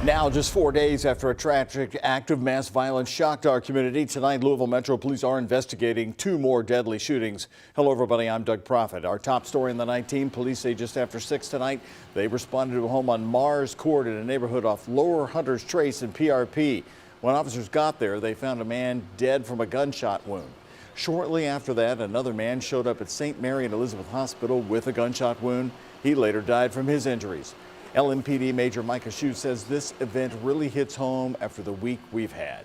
Now, just 4 days after a tragic act of mass violence shocked our community, tonight Louisville Metro Police are investigating 2 more deadly shootings. Hello, everybody. I'm Doug Prophet. Our top story in the night team. Police say just after 6 tonight, they responded to a home on Mars Court in a neighborhood off Lower Hunter's Trace in PRP. When officers got there, they found a man dead from a gunshot wound. Shortly after that, another man showed up at St. Mary and Elizabeth Hospital with a gunshot wound. He later died from his injuries. LMPD Major Micah Shue says this event really hits home after the week we've had.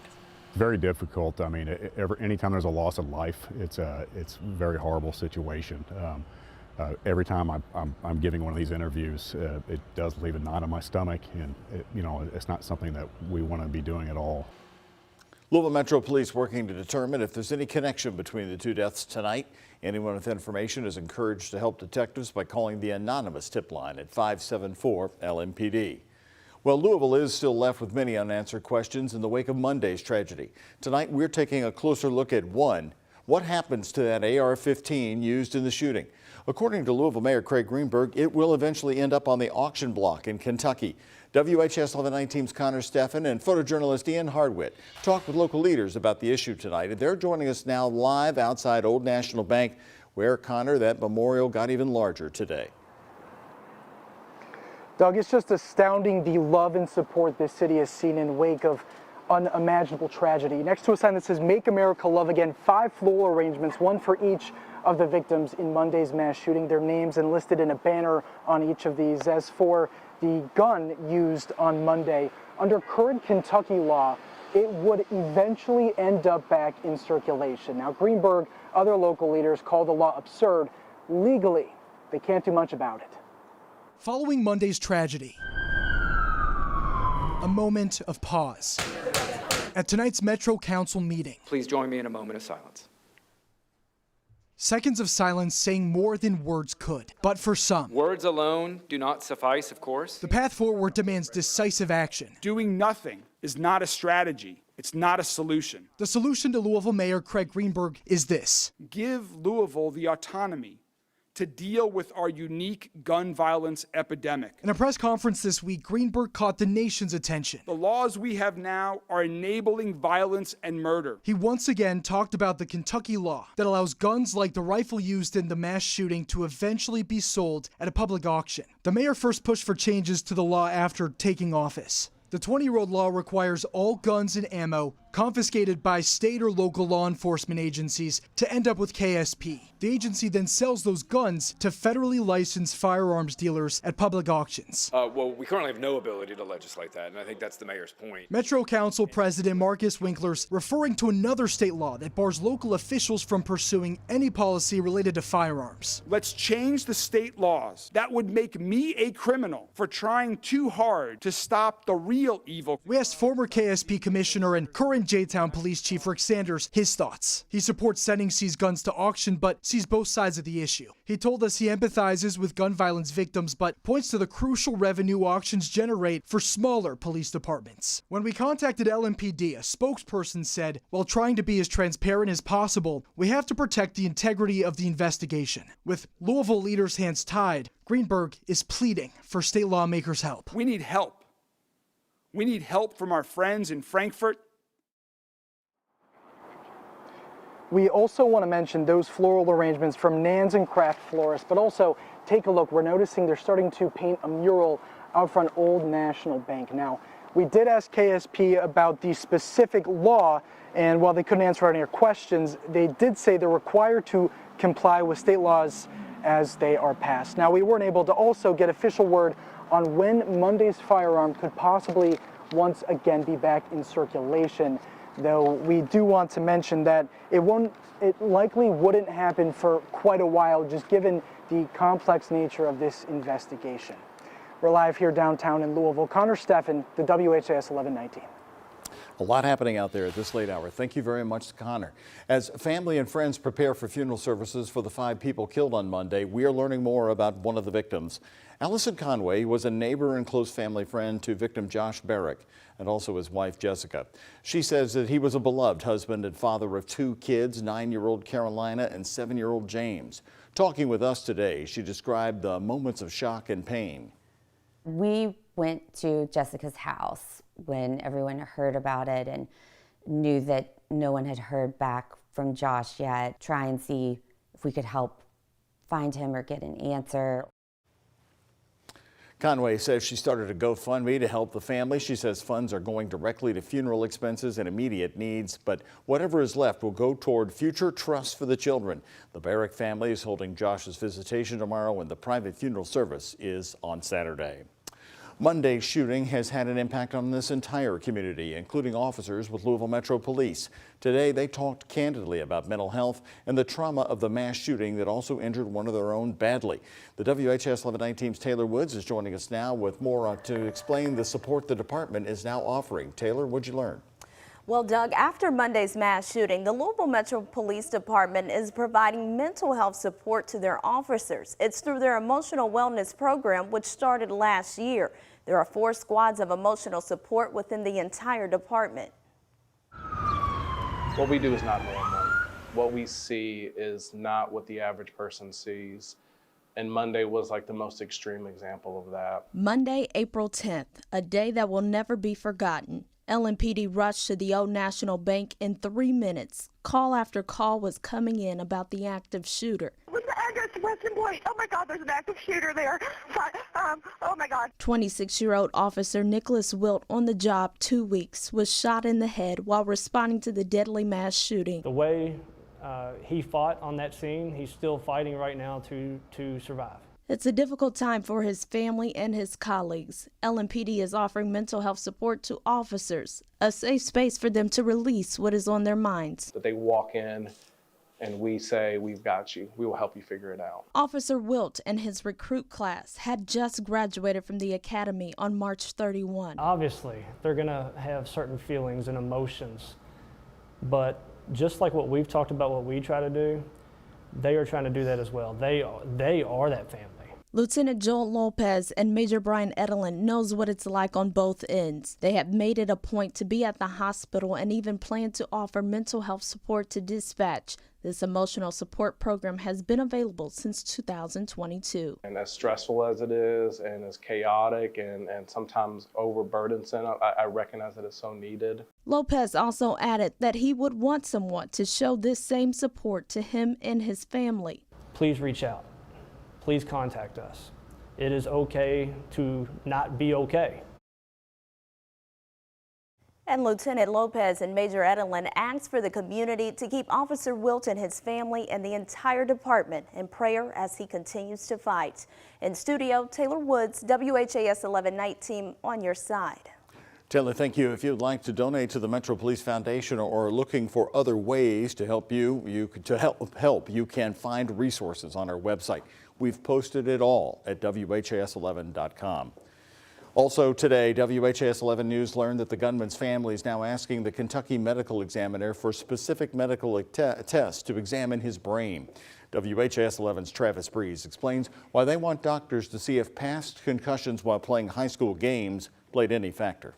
Very difficult. I mean, anytime there's a loss of life, it's a very horrible situation. Every time I'm giving one of these interviews, it does leave a knot in my stomach, and it's not something that we want to be doing at all. Louisville Metro Police working to determine if there's any connection between the 2 deaths tonight. Anyone with information is encouraged to help detectives by calling the anonymous tip line at 574 LMPD. Well, Louisville is still left with many unanswered questions in the wake of Monday's tragedy. Tonight, we're taking a closer look at one. What happens to that AR-15 used in the shooting? According to Louisville Mayor Craig Greenberg, it will eventually end up on the auction block in Kentucky. WHAS11 night team's Connor Steffen and photojournalist Ian Hardwitt talked with local leaders about the issue tonight, and they're joining us now live outside Old National Bank, where, Connor, that memorial got even larger today. Doug, it's just astounding the love and support this city has seen in wake of unimaginable tragedy. Next to a sign that says "Make America Love Again," 5 floral arrangements, one for each of the victims in Monday's mass shooting. Their names enlisted in a banner on each of these. As for the gun used on Monday, under current Kentucky law, it would eventually end up back in circulation. Now, Greenberg, other local leaders call the law absurd. Legally, they can't do much about it. Following Monday's tragedy, a moment of pause at tonight's Metro Council meeting. Please join me in a moment of silence. Seconds of silence saying more than words could, but for some, words alone do not suffice, of course. The path forward demands decisive action. Doing nothing is not a strategy. It's not a solution. The solution to Louisville Mayor Craig Greenberg is this: give Louisville the autonomy to deal with our unique gun violence epidemic. In a press conference this week, Greenberg caught the nation's attention. The laws we have now are enabling violence and murder. He once again talked about the Kentucky law that allows guns like the rifle used in the mass shooting to eventually be sold at a public auction. The mayor first pushed for changes to the law after taking office. The 20-year-old law requires all guns and ammo confiscated by state or local law enforcement agencies to end up with KSP. The agency then sells those guns to federally licensed firearms dealers at public auctions. Well, we currently have no ability to legislate that, and I think that's the mayor's point. Metro Council President Marcus Winkler's referring to another state law that bars local officials from pursuing any policy related to firearms. Let's change the state laws. That would make me a criminal for trying too hard to stop the real evil. We asked former KSP Commissioner and current J-Town Police Chief Rick Sanders his thoughts. He supports sending seized guns to auction, but sees both sides of the issue. He told us he empathizes with gun violence victims, but points to the crucial revenue auctions generate for smaller police departments. When we contacted LMPD, a spokesperson said, while trying to be as transparent as possible, we have to protect the integrity of the investigation. With Louisville leaders' hands tied, Greenberg is pleading for state lawmakers' help. We need help. We need help from our friends in Frankfurt. We also want to mention those floral arrangements from Nan's and Craft Florists, but also take a look. We're noticing they're starting to paint a mural out front Old National Bank. Now, we did ask KSP about the specific law, and while they couldn't answer any of our questions, they did say they're required to comply with state laws as they are passed. Now, we weren't able to also get official word on when Monday's firearm could possibly once again be back in circulation, though we do want to mention that it likely wouldn't happen for quite a while, just given the complex nature of this investigation. We're live here downtown in Louisville. Connor Steffen, the WHAS 11 night team. A lot happening out there at this late hour. Thank you very much, Connor. As family and friends prepare for funeral services for the 5 people killed on Monday, we are learning more about one of the victims. Allison Conway was a neighbor and close family friend to victim Josh Barrick and also his wife Jessica. She says that he was a beloved husband and father of 2 kids, 9-year-old Carolina and 7-year-old James. Talking with us today, she described the moments of shock and pain. We went to Jessica's house when everyone heard about it and knew that no one had heard back from Josh yet, try and see if we could help find him or get an answer. Conway says she started a GoFundMe to help the family. She says funds are going directly to funeral expenses and immediate needs, but whatever is left will go toward future trusts for the children. The Barrick family is holding Josh's visitation tomorrow, and the private funeral service is on Saturday. Monday's shooting has had an impact on this entire community, including officers with Louisville Metro Police. Today, they talked candidly about mental health and the trauma of the mass shooting that also injured one of their own badly. The WHAS11 team's Taylor Woods is joining us now with more to explain the support the department is now offering. Taylor, what'd you learn? Well, Doug, after Monday's mass shooting, the Louisville Metro Police Department is providing mental health support to their officers. It's through their emotional wellness program, which started last year. There are 4 squads of emotional support within the entire department. What we do is not normal. What we see is not what the average person sees. And Monday was like the most extreme example of that. Monday, April 10th, a day that will never be forgotten. LMPD rushed to the Old National Bank in 3 minutes. Call after call was coming in about the active shooter. What's the address to Western Point? Oh my God, there's an active shooter there. Oh my God. 26-year-old officer Nicholas Wilt, on the job 2 weeks, was shot in the head while responding to the deadly mass shooting. The way he fought on that scene, he's still fighting right now to survive. It's a difficult time for his family and his colleagues. LMPD is offering mental health support to officers, a safe space for them to release what is on their minds. That they walk in and we say, we've got you. We will help you figure it out. Officer Wilt and his recruit class had just graduated from the academy on March 31. Obviously, they're going to have certain feelings and emotions, but just like what we've talked about, what we try to do, they are trying to do that as well. They are that family. Lieutenant Joel Lopez and Major Brian Edelin knows what it's like on both ends. They have made it a point to be at the hospital and even plan to offer mental health support to dispatch. This emotional support program has been available since 2022. And as stressful as it is and as chaotic and sometimes overburdensome, I recognize that it's so needed. Lopez also added that he would want someone to show this same support to him and his family. Please reach out. Please contact us. It is okay to not be okay. And Lieutenant Lopez and Major Edelin asked for the community to keep Officer Wilt and his family and the entire department in prayer as he continues to fight. In studio, Taylor Woods, WHAS 11 Night Team, on your side. Taylor, thank you. If you'd like to donate to the Metro Police Foundation or are looking for other ways to help you can find resources on our website. We've posted it all at WHAS11.com. Also today, WHAS 11 News learned that the gunman's family is now asking the Kentucky medical examiner for specific medical tests to examine his brain. WHAS 11's Travis Breeze explains why they want doctors to see if past concussions while playing high school games played any factor.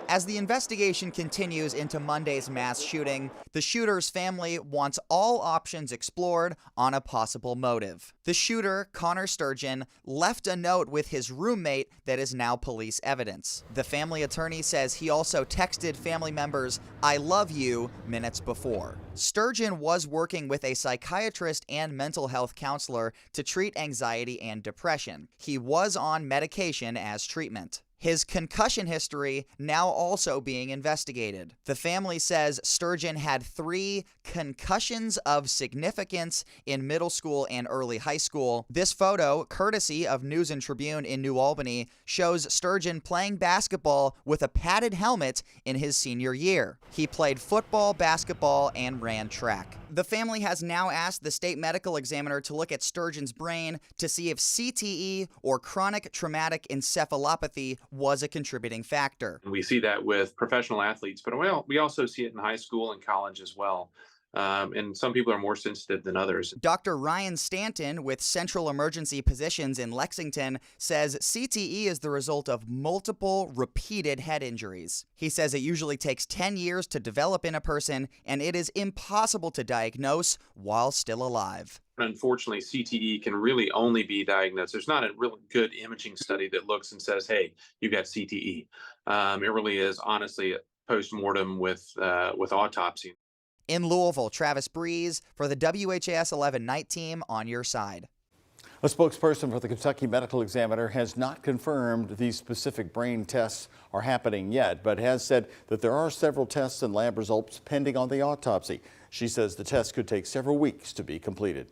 As the investigation continues into Monday's mass shooting, the shooter's family wants all options explored on a possible motive. The shooter, Connor Sturgeon, left a note with his roommate that is now police evidence. The family attorney says he also texted family members, "I love you," minutes before. Sturgeon was working with a psychiatrist and mental health counselor to treat anxiety and depression. He was on medication as treatment. His concussion history now also being investigated. The family says Sturgeon had 3 concussions of significance in middle school and early high school. This photo, courtesy of News and Tribune in New Albany, shows Sturgeon playing basketball with a padded helmet in his senior year. He played football, basketball, and ran track. The family has now asked the state medical examiner to look at Sturgeon's brain to see if CTE or chronic traumatic encephalopathy was a contributing factor. We see that with professional athletes, but we also see it in high school and college as well. And some people are more sensitive than others. Dr. Ryan Stanton with Central Emergency Positions in Lexington says CTE is the result of multiple repeated head injuries. He says it usually takes 10 years to develop in a person, and it is impossible to diagnose while still alive. Unfortunately, CTE can really only be diagnosed. There's not a real good imaging study that looks and says, hey, you've got CTE. It really is honestly post-mortem with autopsy. In Louisville, Travis Breeze for the WHAS11 night team on your side. A spokesperson for the Kentucky Medical Examiner has not confirmed these specific brain tests are happening yet, but has said that there are several tests and lab results pending on the autopsy. She says the test could take several weeks to be completed.